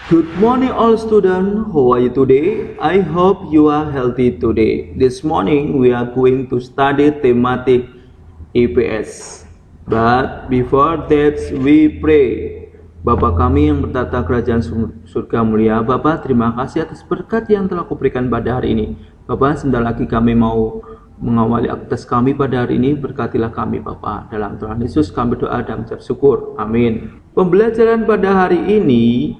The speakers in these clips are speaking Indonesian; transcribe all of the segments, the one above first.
Good morning all students, how are you today? I hope you are healthy today. This morning we are going to study thematic EPS. But before that we pray. Bapa kami yang bertata kerajaan surga mulia, Bapa terima kasih atas berkat yang telah Kau berikan pada hari ini. Bapa, sebentar lagi kami mau mengawali aktivitas kami pada hari ini, berkatilah kami Bapa. Dalam Tuhan Yesus kami berdoa dan mengucap syukur. Amin. Pembelajaran pada hari ini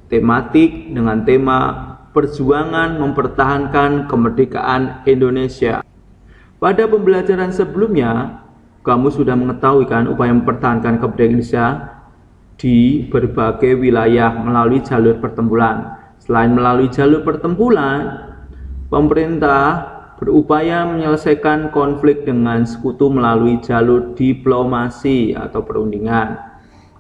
tematik dengan tema perjuangan mempertahankan kemerdekaan Indonesia. Pada pembelajaran sebelumnya, kamu sudah mengetahui kan upaya mempertahankan kemerdekaan Indonesia di berbagai wilayah melalui jalur pertempuran. Selain melalui jalur pertempuran, pemerintah berupaya menyelesaikan konflik dengan sekutu melalui jalur diplomasi atau perundingan.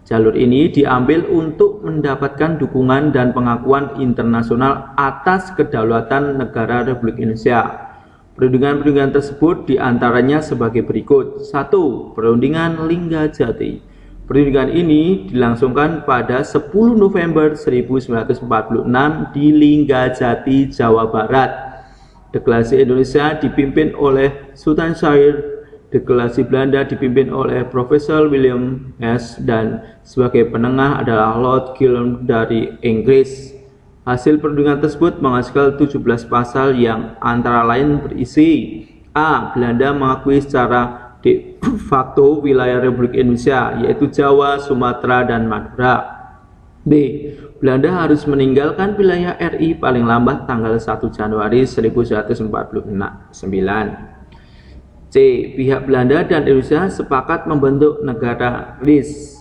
Jalur ini diambil untuk mendapatkan dukungan dan pengakuan internasional atas kedaulatan negara Republik Indonesia. Perundingan-perundingan tersebut diantaranya sebagai berikut. 1. Perundingan Linggajati. Perundingan ini dilangsungkan pada 10 November 1946 di Linggajati, Jawa Barat. Deklarasi Indonesia dipimpin oleh Sultan Syahrir, deklarasi Belanda dipimpin oleh Profesor William S. dan sebagai penengah adalah Lord Gilham dari Inggris. Hasil perundingan tersebut menghasilkan 17 pasal yang antara lain berisi: A. Belanda mengakui secara de facto wilayah Republik Indonesia, yaitu Jawa, Sumatera, dan Madura. B. Belanda harus meninggalkan wilayah RI paling lambat tanggal 1 Januari 1949. C. Pihak Belanda dan Indonesia sepakat membentuk negara RIS.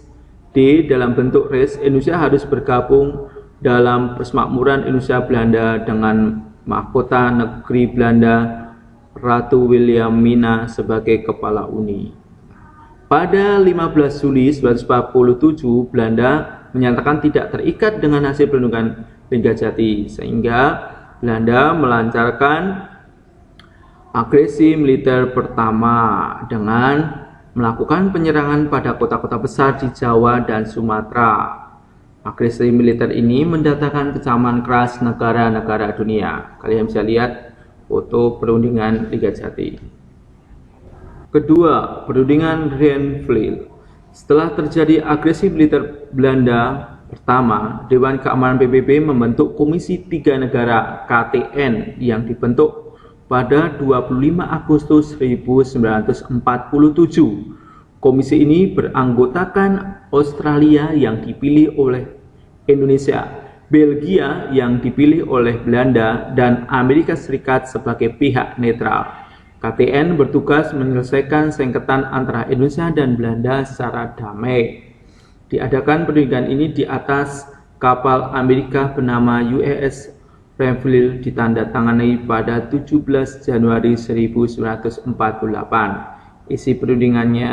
D. Dalam bentuk RIS, Indonesia harus bergabung dalam Persemakmuran Indonesia Belanda dengan mahkota negeri Belanda Ratu Wilhelmina sebagai kepala Uni. Pada 15 Juli 1947, Belanda menyatakan tidak terikat dengan hasil perundingan Linggajati, sehingga Belanda melancarkan agresi militer pertama dengan melakukan penyerangan pada kota-kota besar di Jawa dan Sumatera. Agresi militer ini mendatangkan kecaman keras negara-negara dunia. Kalian bisa lihat foto perundingan Linggajati. Kedua, perundingan Rheinfeld. Setelah terjadi agresi militer Belanda pertama, Dewan Keamanan PBB membentuk Komisi Tiga Negara KTN yang dibentuk pada 25 Agustus 1947. Komisi ini beranggotakan Australia yang dipilih oleh Indonesia, Belgia yang dipilih oleh Belanda, dan Amerika Serikat sebagai pihak netral. KTN bertugas menyelesaikan sengketan antara Indonesia dan Belanda secara damai. Diadakan perundingan ini di atas kapal Amerika bernama USS Rheinfeld, ditandatangani pada 17 Januari 1948. Isi perundingannya: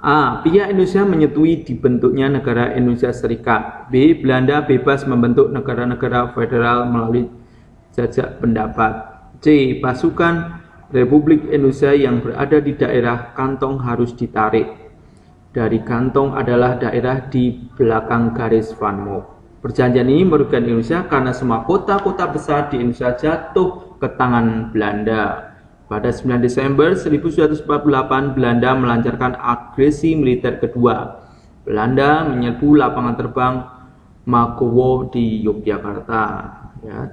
A. Pihak Indonesia menyetujui dibentuknya negara Indonesia Serikat. B. Belanda bebas membentuk negara-negara federal melalui jajak pendapat. C. Pasukan Republik Indonesia yang berada di daerah kantong harus ditarik. Dari kantong adalah daerah di belakang garis Van Mook. Perjanjian ini merugikan Indonesia karena semua kota-kota besar di Indonesia jatuh ke tangan Belanda. Pada 9 Desember 1948, Belanda melancarkan agresi militer kedua. Belanda menyerbu lapangan terbang Makowo di Yogyakarta. Ya.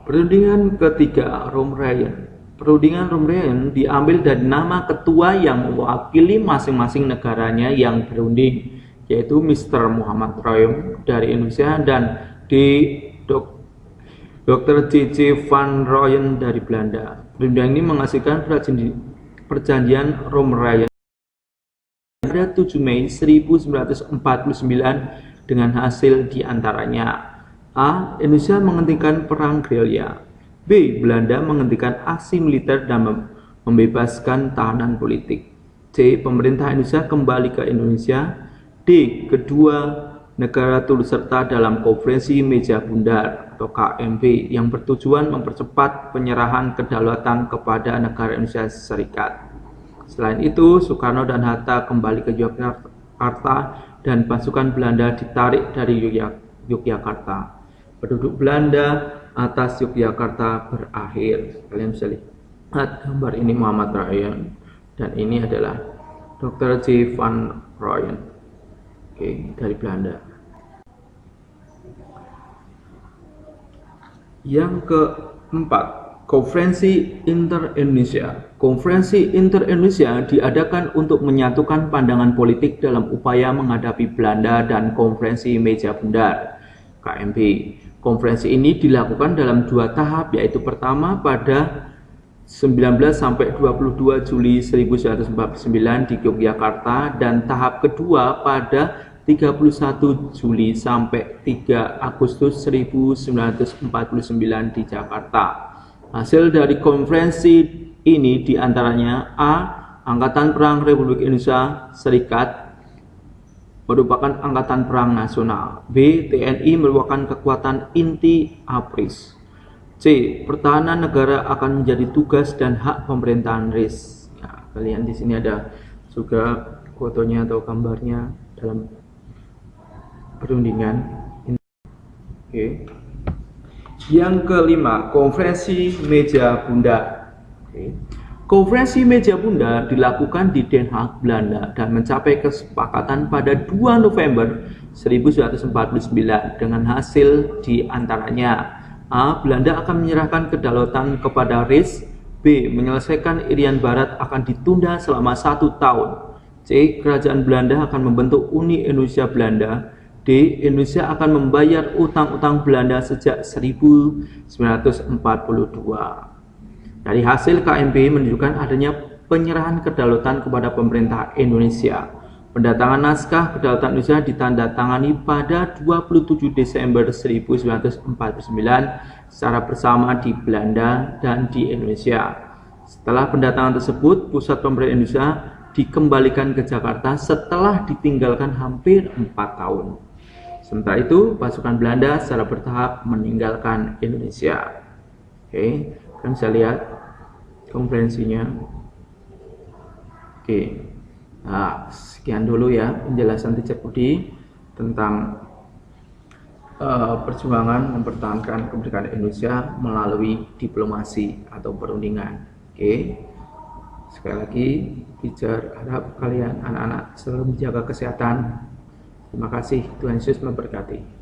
Perundingan ketiga, Rheinfeld. Perundingan Rheinfeld diambil dari nama ketua yang mewakili masing-masing negaranya yang berunding, yaitu Mr. Muhammad Royum dari Indonesia dan Dr. C.C. van Rooyen dari Belanda. Perundingan ini menghasilkan perjanjian Rheinfeld pada 7 Mei 1949 dengan hasil diantaranya: A. Indonesia menghentikan perang gerilya. B. Belanda menghentikan aksi militer dan membebaskan tahanan politik. C. Pemerintah Indonesia kembali ke Indonesia. D. Kedua negara turut serta dalam konferensi meja bundar atau KMB yang bertujuan mempercepat penyerahan kedaulatan kepada negara Indonesia Serikat. Selain itu, Soekarno dan Hatta kembali ke Yogyakarta dan pasukan Belanda ditarik dari Yogyakarta. Penduduk Belanda atas Yogyakarta berakhir. Kalian bisa lihat gambar ini Muhammad Ryan, dan ini adalah Dr. J. van Rooyen, dari Belanda. Yang keempat, Konferensi Inter-Indonesia. Konferensi Inter-Indonesia diadakan untuk menyatukan pandangan politik dalam upaya menghadapi Belanda dan Konferensi Meja Bundar (KMB). Konferensi ini dilakukan dalam 2 tahap, yaitu pertama pada 19 sampai 22 Juli 1949 di Yogyakarta, dan tahap kedua pada 31 Juli sampai 3 Agustus 1949 di Jakarta. Hasil dari konferensi ini diantaranya: A. Angkatan Perang Republik Indonesia Serikat merupakan angkatan perang nasional. B. TNI merupakan kekuatan inti APRIS. C. Pertahanan negara akan menjadi tugas dan hak pemerintahan RIS. Ya, kalian di sini ada juga fotonya atau gambarnya dalam perundingan. Yang kelima, Konferensi Meja Bundar. Konferensi Meja Bundar dilakukan di Den Haag, Belanda, dan mencapai kesepakatan pada 2 November 1949 dengan hasil diantaranya: A. Belanda akan menyerahkan kedaulatan kepada RIS. B. Menyelesaikan Irian Barat akan ditunda selama 1 tahun. C. Kerajaan Belanda akan membentuk Uni Indonesia Belanda. D. Indonesia akan membayar utang-utang Belanda sejak 1942. Dari hasil KMB menunjukkan adanya penyerahan kedaulatan kepada pemerintah Indonesia. Pendatangan naskah kedaulatan Indonesia ditandatangani pada 27 Desember 1949 secara bersama di Belanda dan di Indonesia. Setelah pendatangan tersebut, pusat pemerintahan Indonesia dikembalikan ke Jakarta setelah ditinggalkan hampir 4 tahun. Sementara itu, pasukan Belanda secara bertahap meninggalkan Indonesia. Kalian bisa lihat konferensinya. Nah, sekian dulu ya penjelasan Teacher Budi tentang perjuangan mempertahankan kemerdekaan Indonesia melalui diplomasi atau perundingan. Sekali lagi, Teacher harap kalian anak-anak selalu menjaga kesehatan. Terima kasih, Tuhan Yesus memberkati.